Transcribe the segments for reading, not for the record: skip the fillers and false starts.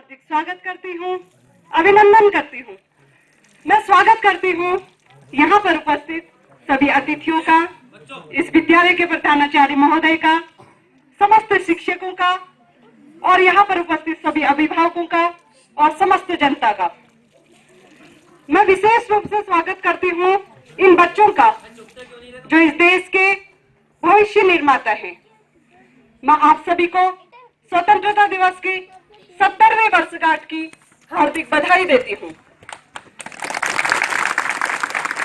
हार्दिक स्वागत करती हूँ, अभिनंदन करती हूँ। मैं स्वागत करती हूँ यहाँ पर उपस्थित सभी अतिथियों का, इस विद्यालय के प्रधानाचार्य महोदय का, समस्त शिक्षकों का और यहाँ पर उपस्थित सभी अभिभावकों का और समस्त जनता का। मैं विशेष रूप से स्वागत करती हूँ इन बच्चों का जो इस देश के भविष्य निर्माता हैं। मैं आप सभी को स्वतंत्रता दिवस की 70वीं वर्षगांठ की हार्दिक बधाई देती हूँ।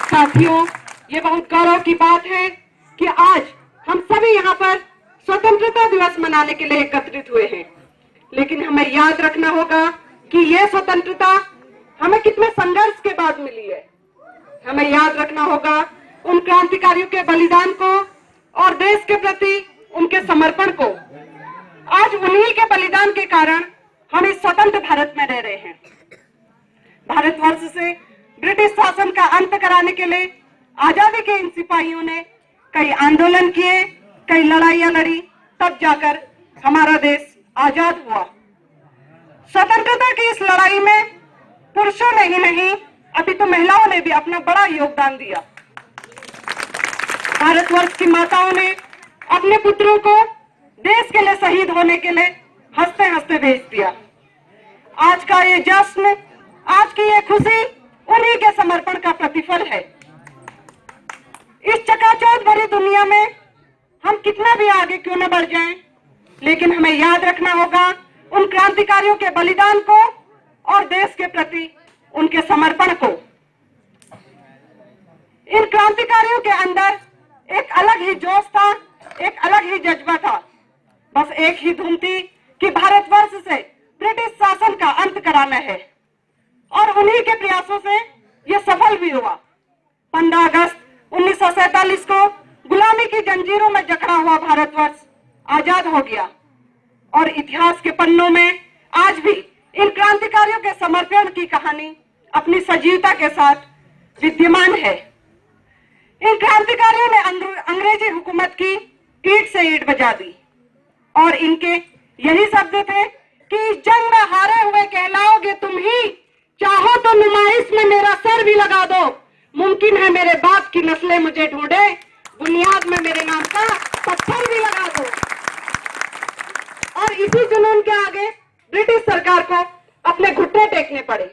साथियों, ये बहुत गौरव की बात है कि आज हम सभी यहाँ पर स्वतंत्रता दिवस मनाने के लिए एकत्रित हुए हैं, लेकिन हमें याद रखना होगा कि ये स्वतंत्रता हमें कितने संघर्ष के बाद मिली है। हमें याद रखना होगा उन क्रांतिकारियों के बलिदान को और देश के प्रति उनके समर्पण को। आज उन्हीं के बलिदान के कारण हम इस स्वतंत्र भारत में रह रहे हैं। भारतवर्ष से ब्रिटिश शासन का अंत कराने के लिए आजादी के इन सिपाहियों ने कई आंदोलन किए, कई लड़ाइयां लड़ी, तब जाकर हमारा देश आजाद हुआ। स्वतंत्रता की इस लड़ाई में पुरुषों ने ही नहीं, अभी तो महिलाओं ने भी अपना बड़ा योगदान दिया। भारतवर्ष की माताओं ने अपने पुत्रों को देश के लिए शहीद होने के लिए हंसते हंसते भेज दिया। आज का ये जश्न, आज की ये खुशी उन्हीं के समर्पण का प्रतिफल है। इस चकाचौंध भरी दुनिया में हम कितना भी आगे क्यों न बढ़ जाएं, लेकिन हमें याद रखना होगा उन क्रांतिकारियों के बलिदान को और देश के प्रति उनके समर्पण को। इन क्रांतिकारियों के अंदर एक अलग ही जोश था, एक अलग ही जज्बा था। बस एक ही धुन थी कि भारतवर्ष से ब्रिटिश शासन का अंत कराना है, और उन्हीं के प्रयासों से यह सफल भी हुआ। 15 अगस्त 1947 को गुलामी की जंजीरों में जकड़ा हुआ भारतवर्ष आजाद हो गया, और इतिहास के पन्नों में आज भी इन क्रांतिकारियों के समर्पण की कहानी अपनी सजीवता के साथ विद्यमान है। इन क्रांतिकारियों ने अंग्रेजी हुकूमत की ईंट से ईंट बजा दी, और इनके यही शब्द थे कि इस जंग में हारे हुए कहलाओगे तुम ही, चाहो तो नुमाइश में मेरा सर भी लगा दो, मुमकिन है मेरे बाप की नस्लें मुझे ढूंढे, बुनियाद में मेरे नाम का पत्थर भी लगा दो। और इसी जुनून के आगे ब्रिटिश सरकार को अपने घुटने टेकने पड़े,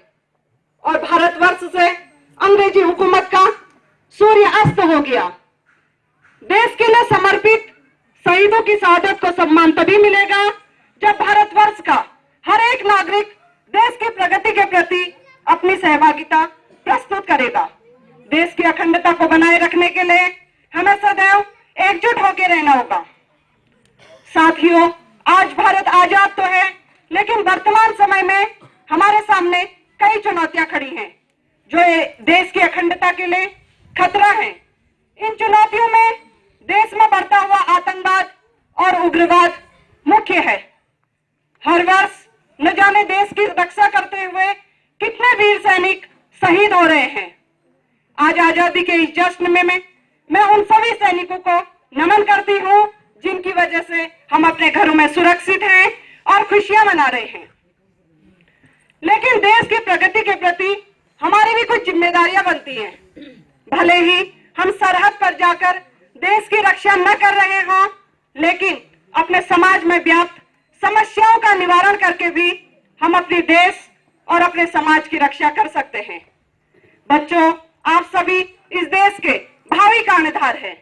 और भारतवर्ष से अंग्रेजी हुकूमत का सूर्य अस्त हो गया। देश के लिए समर्पित शहीदों की शहादत को सम्मान तभी मिलेगा जब भारतवर्ष का हर एक नागरिक देश की प्रगति के प्रति अपनी सहभागिता प्रस्तुत करेगा। देश की अखंडता को बनाए रखने के लिए हमें सदैव एकजुट होकर रहना होगा। साथियों, आज भारत आजाद तो है, लेकिन वर्तमान समय में हमारे सामने कई चुनौतियां खड़ी हैं जो देश की अखंडता के लिए खतरा है। इन चुनौतियों में देश में बढ़ता हुआ आतंकवाद और उग्रवाद मुख्य है। हर वर्ष न जाने देश की रक्षा करते हुए कितने वीर सैनिक शहीद हो रहे हैं। आज आजादी के इस जश्न में मैं उन सभी सैनिकों को नमन करती हूँ जिनकी वजह से हम अपने घरों में सुरक्षित हैं और खुशियां मना रहे हैं। लेकिन देश की प्रगति के प्रति हमारी भी कुछ जिम्मेदारियां बनती हैं। भले ही हम सरहद पर जाकर देश की रक्षा न कर रहे हों, लेकिन अपने समाज में व्याप्त समस्याओं का निवारण करके भी हम अपने देश और अपने समाज की रक्षा कर सकते हैं। बच्चों, आप सभी इस देश के भावी कर्णधार हैं,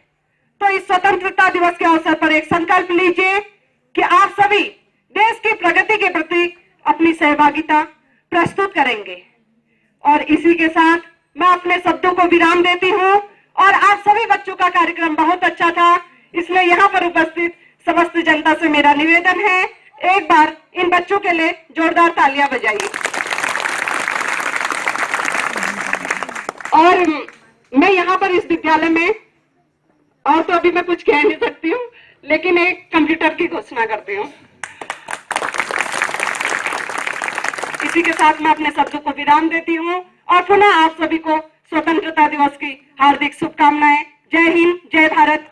तो इस स्वतंत्रता दिवस के अवसर पर एक संकल्प लीजिए कि आप सभी देश की प्रगति के प्रति अपनी सहभागिता प्रस्तुत करेंगे। और इसी के साथ मैं अपने शब्दों को विराम देती हूँ, और आप सभी बच्चों का कार्यक्रम बहुत अच्छा था, इसलिए यहाँ पर उपस्थित समस्त जनता से मेरा निवेदन है, एक बार इन बच्चों के लिए जोरदार तालियां बजाइए। और मैं यहाँ पर इस विद्यालय में, और तो अभी मैं कुछ कह नहीं सकती हूँ, लेकिन एक कंप्यूटर की घोषणा करती हूँ। इसी के साथ मैं अपने शब्दों को विराम देती हूँ, और पुनः आप सभी को स्वतंत्रता दिवस की हार्दिक शुभकामनाएं। जय हिंद, जय भारत।